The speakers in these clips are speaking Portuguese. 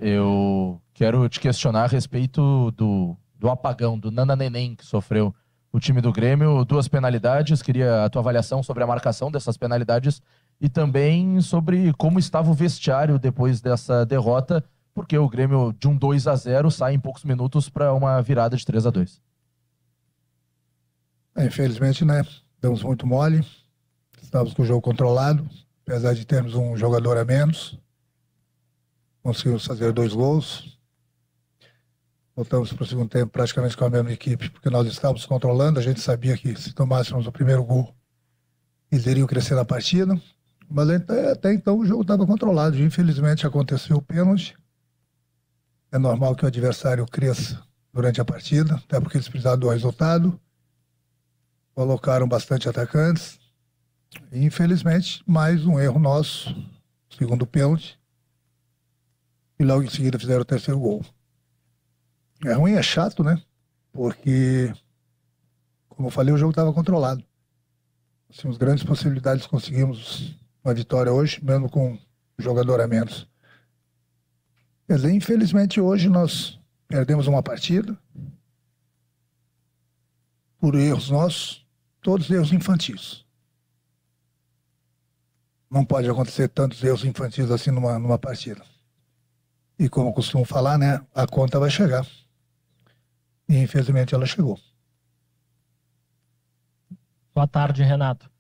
Eu quero te questionar a respeito do apagão, do Nana Neném que sofreu o time do Grêmio. Duas penalidades, queria a tua avaliação sobre a marcação dessas penalidades e também sobre como estava o vestiário depois dessa derrota, porque o Grêmio de um 2-0 sai em poucos minutos para uma virada de 3-2. Infelizmente, né? Damos muito mole. Estávamos com o jogo controlado, apesar de termos um jogador a menos. Conseguimos fazer 2 gols. Voltamos para o segundo tempo praticamente com a mesma equipe, porque nós estávamos controlando. A gente sabia que se tomássemos o primeiro gol, eles iriam crescer na partida. Mas até então o jogo estava controlado. Infelizmente aconteceu o pênalti. É normal que o adversário cresça durante a partida, até porque eles precisaram do resultado. Colocaram bastante atacantes. E, infelizmente, mais um erro nosso, segundo pênalti. E logo em seguida fizeram o terceiro gol. É ruim, é chato, né? Porque, como eu falei, o jogo estava controlado. Tínhamos grandes possibilidades de conseguirmos uma vitória hoje, mesmo com um jogador a menos. Quer dizer, infelizmente hoje nós perdemos uma partida por erros nossos, todos erros infantis. Não pode acontecer tantos erros infantis assim numa partida. E como eu costumo falar, né, a conta vai chegar. E infelizmente ela chegou. Boa tarde, Renato.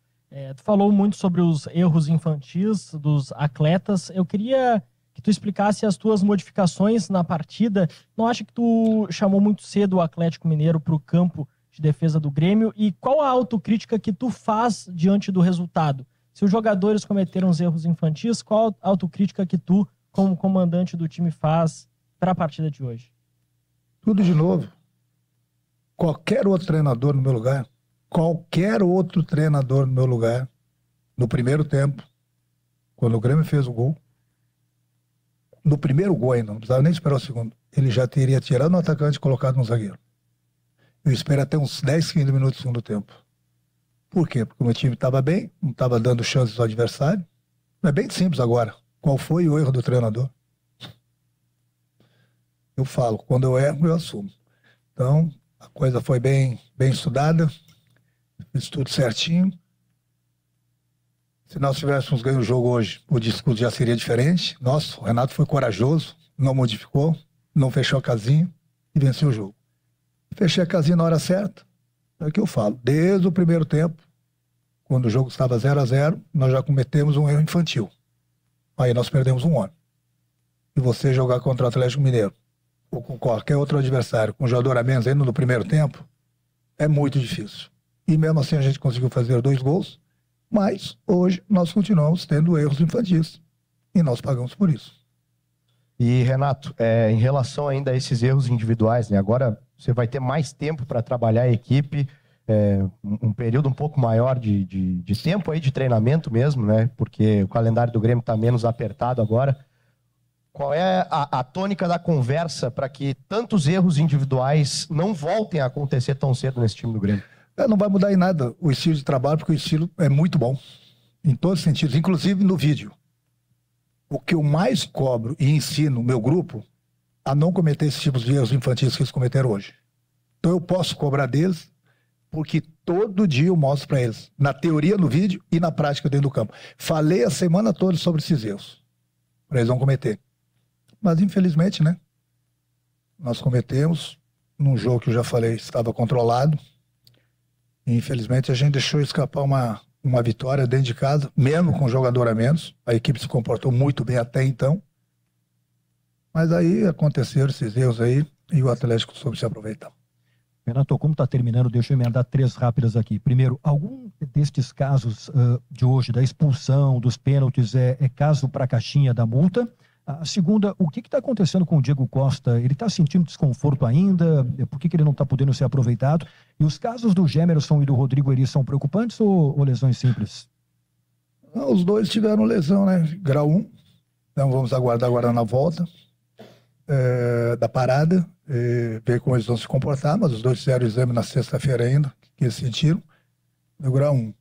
Tu falou muito sobre os erros infantis dos atletas. Eu queria que tu explicasse as tuas modificações na partida. Não acha que tu chamou muito cedo o Atlético Mineiro para o campo de defesa do Grêmio? E qual a autocrítica que tu faz diante do resultado? Se os jogadores cometeram os erros infantis, qual a autocrítica que tu, como comandante do time, faz para a partida de hoje? Tudo de novo. Qualquer outro treinador no meu lugar, no primeiro tempo, quando o Grêmio fez o gol, no primeiro gol ainda, não precisava nem esperar o segundo, ele já teria tirado no atacante e colocado no zagueiro. Eu espero até uns 10, 15 minutos do segundo tempo. Por quê? Porque o meu time estava bem, não estava dando chances ao adversário. É bem simples agora. Qual foi o erro do treinador? Eu falo, quando eu erro, eu assumo. Então, a coisa foi bem estudada, fiz tudo certinho. Se nós tivéssemos ganho o jogo hoje, o discurso já seria diferente. Nossa, o Renato foi corajoso, não modificou, não fechou a casinha e venceu o jogo. Fechei a casinha na hora certa, é o que eu falo. Desde o primeiro tempo, quando o jogo estava 0-0, nós já cometemos um erro infantil. Aí nós perdemos um ano. E você jogar contra o Atlético Mineiro, ou com qualquer outro adversário, com um jogador a menos ainda no primeiro tempo, é muito difícil. E mesmo assim a gente conseguiu fazer 2 gols, mas hoje nós continuamos tendo erros infantis. E nós pagamos por isso. E, Renato, em relação ainda a esses erros individuais, né? Agora você vai ter mais tempo para trabalhar a equipe, um período um pouco maior de tempo aí de treinamento mesmo, né? Porque o calendário do Grêmio está menos apertado agora. Qual é a tônica da conversa para que tantos erros individuais não voltem a acontecer tão cedo nesse time do Grêmio? Não vai mudar em nada o estilo de trabalho, porque o estilo é muito bom, em todos os sentidos, inclusive no vídeo. O que eu mais cobro e ensino o meu grupo a não cometer esses tipos de erros infantis que eles cometeram hoje. Então eu posso cobrar deles, porque todo dia eu mostro para eles, na teoria, no vídeo e na prática dentro do campo. Falei a semana toda sobre esses erros, para eles não cometerem. Mas infelizmente, né, nós cometemos, num jogo que eu já falei, estava controlado, e infelizmente a gente deixou escapar uma vitória dentro de casa, mesmo com um jogador a menos. A equipe se comportou muito bem até então. Mas aí aconteceram esses erros aí e o Atlético soube se aproveitar. Renato, como está terminando, deixa eu emendar 3 rápidas aqui. Primeiro, algum destes casos de hoje, da expulsão, dos pênaltis, é caso para a caixinha da multa? A segunda, o que está acontecendo com o Diego Costa? Ele está sentindo desconforto ainda? Por que ele não está podendo ser aproveitado? E os casos do Gemerson e do Rodrigo Eri são preocupantes ou lesões simples? Os dois tiveram lesão, né? Grau 1. Então vamos aguardar agora na volta da parada, ver como eles vão se comportar, mas os dois fizeram o exame na sexta-feira ainda, que eles sentiram, no grau 1.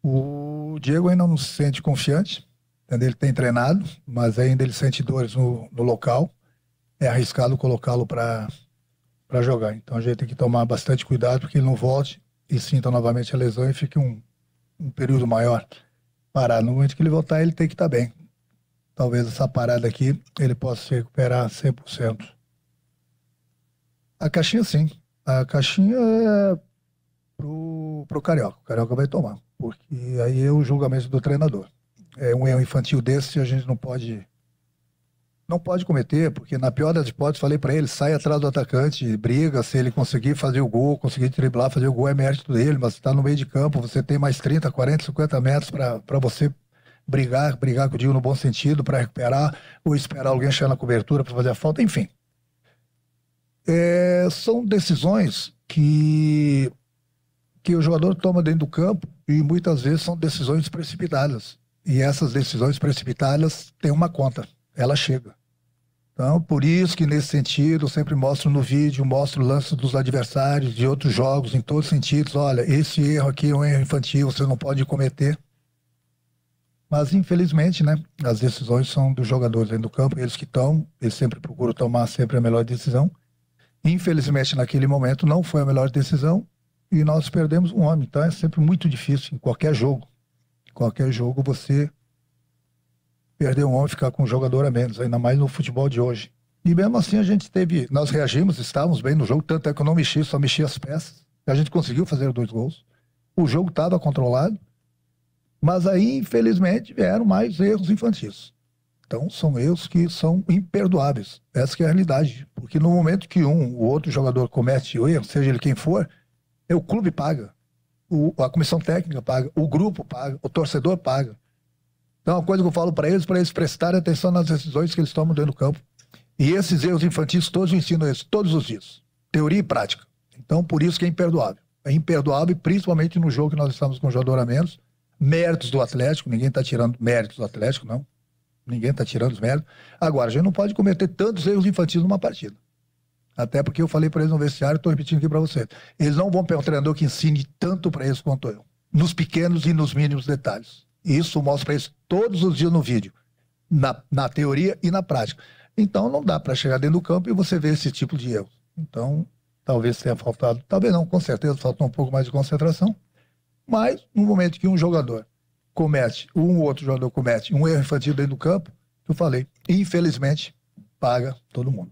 O Diego ainda não se sente confiante, Entendeu? Ele tem treinado, mas ainda ele sente dores no local. É arriscado colocá-lo para jogar. Então a gente tem que tomar bastante cuidado para que ele não volte e sinta novamente a lesão e fique um período maior parado. No momento que ele voltar, ele tem que estar bem. Talvez essa parada aqui ele possa se recuperar 100%. A caixinha, sim. A caixinha é pro Carioca. O Carioca vai tomar, porque aí é o julgamento do treinador. É um erro infantil desse a gente não pode cometer, porque na pior das hipóteses, falei para ele, sai atrás do atacante, briga, se ele conseguir fazer o gol, conseguir driblar, fazer o gol é mérito dele, mas está no meio de campo, você tem mais 30, 40, 50 metros para você brigar que eu digo no bom sentido, para recuperar, ou esperar alguém chegar na cobertura para fazer a falta, enfim. São decisões que o jogador toma dentro do campo e muitas vezes são decisões precipitadas. E essas decisões precipitadas têm uma conta, ela chega. Então, por isso que nesse sentido, eu sempre mostro no vídeo, mostro o lance dos adversários, de outros jogos, em todos os sentidos. Olha, esse erro aqui é um erro infantil, você não pode cometer. Mas, infelizmente, né, as decisões são dos jogadores dentro do campo, eles que estão, eles sempre procuram tomar sempre a melhor decisão. Infelizmente, naquele momento, não foi a melhor decisão e nós perdemos um homem. Então, é sempre muito difícil em qualquer jogo. Qualquer jogo você perder um homem, ficar com um jogador a menos, ainda mais no futebol de hoje. E mesmo assim nós reagimos, estávamos bem no jogo, tanto é que eu não mexi, só mexi as peças. A gente conseguiu fazer 2 gols. O jogo estava controlado, mas aí, infelizmente, vieram mais erros infantis. Então, são erros que são imperdoáveis. Essa que é a realidade. Porque no momento que o outro jogador comete o erro, seja ele quem for, o clube paga. A comissão técnica paga, o grupo paga, o torcedor paga. Então, é uma coisa que eu falo para eles prestarem atenção nas decisões que eles tomam dentro do campo. E esses erros infantis, todos eu ensino eles, todos os dias. Teoria e prática. Então, por isso que é imperdoável. É imperdoável, principalmente no jogo que nós estamos com o jogador a menos. Méritos do Atlético, ninguém está tirando méritos do Atlético, não. Ninguém está tirando os méritos. Agora, a gente não pode cometer tantos erros infantis numa partida. Até porque eu falei para eles no vestiário, estou repetindo aqui para você. Eles não vão pegar um treinador que ensine tanto para eles quanto eu. Nos pequenos e nos mínimos detalhes. E isso eu mostro para eles todos os dias no vídeo. Na teoria e na prática. Então não dá para chegar dentro do campo e você ver esse tipo de erro. Então, talvez tenha faltado, talvez não, com certeza faltou um pouco mais de concentração. Mas, no momento que um jogador comete, um outro jogador comete um erro infantil dentro do campo, eu falei, infelizmente, paga todo mundo.